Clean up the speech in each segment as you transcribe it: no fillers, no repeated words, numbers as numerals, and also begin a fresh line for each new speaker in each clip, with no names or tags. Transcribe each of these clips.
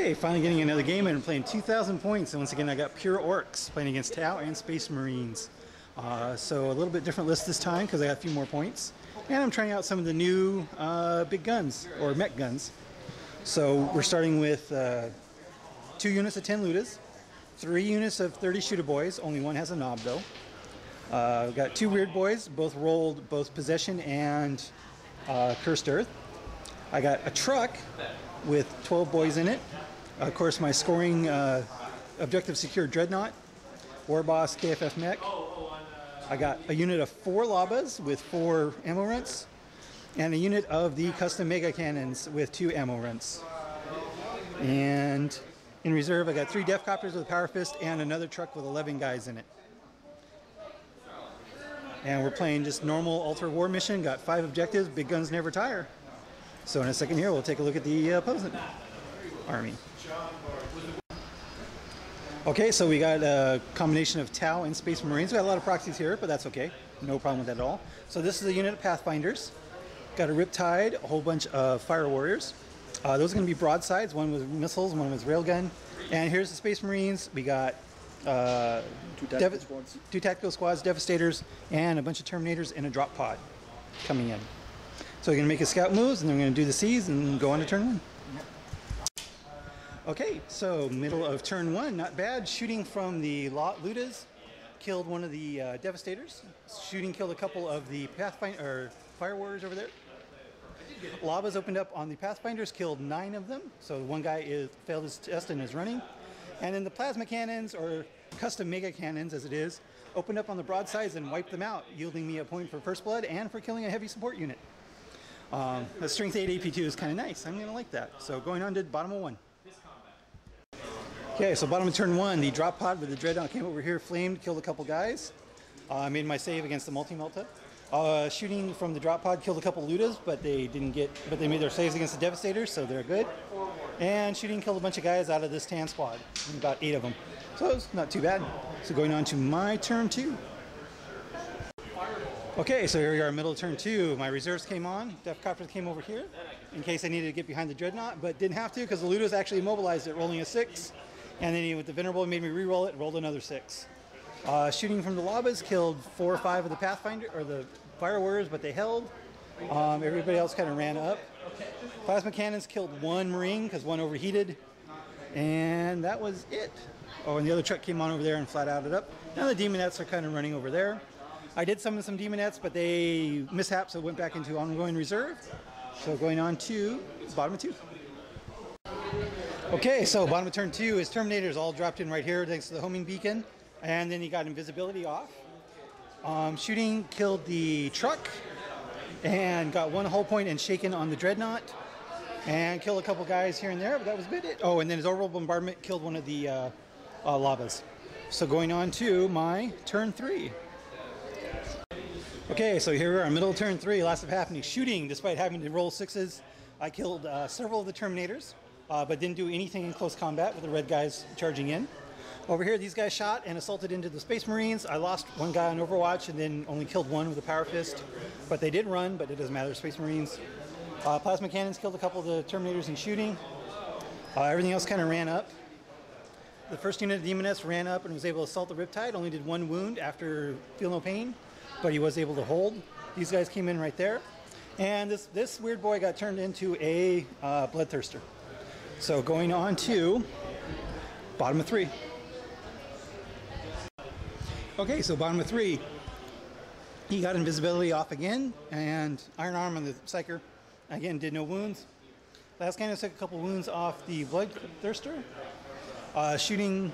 Okay, finally getting another game and playing 2,000 points. And once again, I got pure Orks playing against Tau and Space Marines. So a little bit different list this time because I got a few more points. And I'm trying out some of the new big guns, or Mek Guns. So we're starting with 2 units of 10 Ludas, 3 units of 30 Shooter Boys. Only one has a knob though. We've got 2 Weird Boys, both rolled both Possession and Cursed Earth. I got a truck with 12 boys in it. Of course, my scoring objective secure Dreadnought, War Boss, KFF Mech. I got a unit of 4 Labas with 4 ammo rents, and a unit of the custom Mega Cannons with 2 ammo rents. And in reserve, I got 3 Death Copters with a Power Fist and another truck with 11 guys in it. And we're playing just normal Ultra War mission. Got 5 objectives. Big guns never tire. So in a second here, we'll take a look at the opposing army. Okay, so we got a combination of Tau and Space Marines. We got a lot of proxies here, but that's okay. No problem with that at all. So this is a unit of Pathfinders. Got a Riptide, a whole bunch of Fire Warriors. Those are going to be broadsides. One was missiles, one was railgun. And here's the Space Marines. We got
2
tactical squads, Devastators, and a bunch of Terminators in a drop pod coming in. So we're going to make a scout moves, and then we're going to do the C's and go on to turn 1. Okay, so middle of turn 1, not bad. Shooting from the Ludas, killed one of the Devastators. Shooting killed a couple of the Fire Warriors over there. Labas opened up on the Pathfinders, killed 9 of them. So one guy failed his test and is running. And then the Plasma Cannons, or custom Mega Cannons as it is, opened up on the broadsides and wiped them out, yielding me a point for First Blood and for killing a heavy support unit. The Strength 8 AP2 is kind of nice. I'm going to like that. So going on to bottom of 1. Okay, so bottom of turn 1, the drop pod with the Dreadnought came over here, flamed, killed a couple guys. I made my save against the Multi-Melta. Shooting from the drop pod killed a couple Ludas, but they made their saves against the Devastators, so they're good. And shooting killed a bunch of guys out of this Tan squad, about 8 of them. So it's not too bad. So going on to my turn 2. Okay, so here we are, middle of turn 2. My reserves came on. Death Copters came over here in case I needed to get behind the Dreadnought, but didn't have to because the Ludas actually immobilized it, rolling a 6. And then with the Venerable, he made me re-roll it, rolled another 6. Shooting from the Labas killed 4 or 5 of the Pathfinder or the Fire Warriors, but they held. Everybody else kind of ran up. Plasma Cannons killed 1 Marine because 1 overheated, and that was it. Oh, and the other truck came on over there and flat outed up. Now the Demonettes are kind of running over there. I did summon some Demonettes, but they mishaps, so went back into ongoing reserve. So going on to bottom of 2. Okay, so bottom of turn 2 is Terminators all dropped in right here thanks to the homing beacon, and then he got invisibility off. Shooting killed the truck and got 1 hull point and shaken on the Dreadnought, and killed a couple guys here and there, but that was about it. Oh, and then his orbital bombardment killed one of the Labas. So going on to my turn 3. Okay, so here we are, middle of turn 3, last of happening. Shooting, despite having to roll 6s, I killed several of the Terminators, but didn't do anything in close combat with the red guys charging in. Over here, these guys shot and assaulted into the Space Marines. I lost 1 guy on Overwatch and then only killed 1 with a Power Fist, but they did run, but it doesn't matter, Space Marines. Plasma Cannons killed a couple of the Terminators in shooting. Everything else kind of ran up. The first unit of Demonettes ran up and was able to assault the Riptide, only did 1 wound after Feel No Pain, but he was able to hold. These guys came in right there. And this weird boy got turned into a Bloodthirster. So going on to bottom of 3. Okay, so bottom of 3. He got invisibility off again, and Iron Arm on the Psyker. Again, did no wounds. Last guy took a couple wounds off the Bloodthirster. Shooting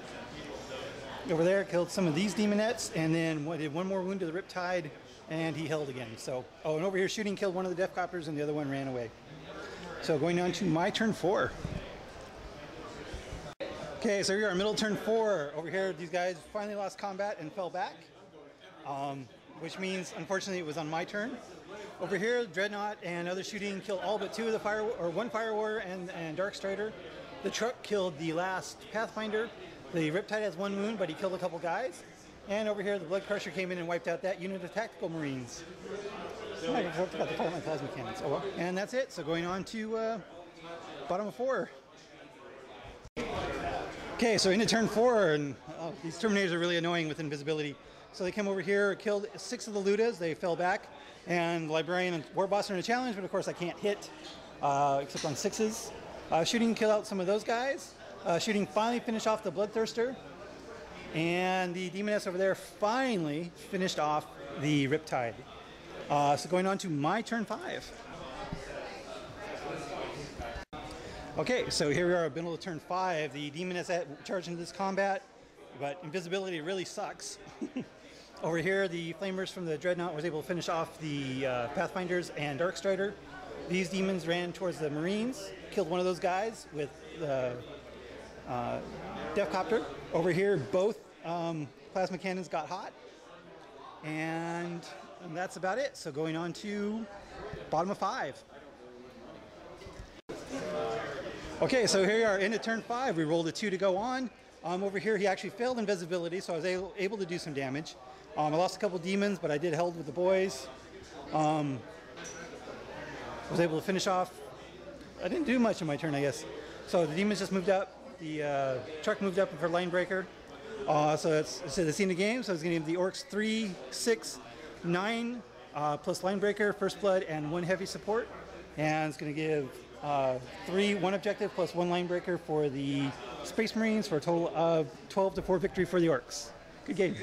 over there, killed some of these Demonettes, and then did 1 more wound to the Riptide, and he held again. So, oh, and over here, shooting killed 1 of the Death Copters, and the other one ran away. So going on to my turn 4. Okay, so here we are, middle turn 4. Over here, these guys finally lost combat and fell back, which means, unfortunately, it was on my turn. Over here, Dreadnought and other shooting killed all but 2 of the 1 Fire Warrior and Dark Strider. The truck killed the last Pathfinder. The Riptide has 1 wound, but he killed a couple guys. And over here, the Blood Crusher came in and wiped out that unit of Tactical Marines. I forgot to fire my Plasma Cannons. Oh well. And that's it. So going on to bottom of 4. Okay, so into turn 4, and these Terminators are really annoying with invisibility. So they came over here, killed 6 of the Ludas, they fell back, and the Librarian and War Boss are in a challenge, but of course I can't hit, except on 6s. Shooting killed out some of those guys. Shooting finally finished off the Bloodthirster, and the Demoness over there finally finished off the Riptide. So going on to my turn 5. Okay, so here we are, middle of turn 5. The Demoness charged into this combat, but invisibility really sucks. Over here, the Flamers from the Dreadnought was able to finish off the Pathfinders and Darkstrider. These demons ran towards the Marines, killed one of those guys with the Deathcopter. Over here, both plasma cannons got hot, and that's about it. So going on to bottom of 5. Okay, so here we are into turn 5. We rolled a 2 to go on. Over here, he actually failed invisibility, so I was able to do some damage. I lost a couple demons, but I did held with the boys. I was able to finish off. I didn't do much in my turn, I guess. So the demons just moved up. The truck moved up for line breaker. So that's the scene of the game. So it's going to give the Orks 3, 6, 9 plus line breaker, first blood, and 1 heavy support. And it's going to give 1 objective plus 1 line breaker for the Space Marines for a total of 12 to 4 victory for the Orks. Good game.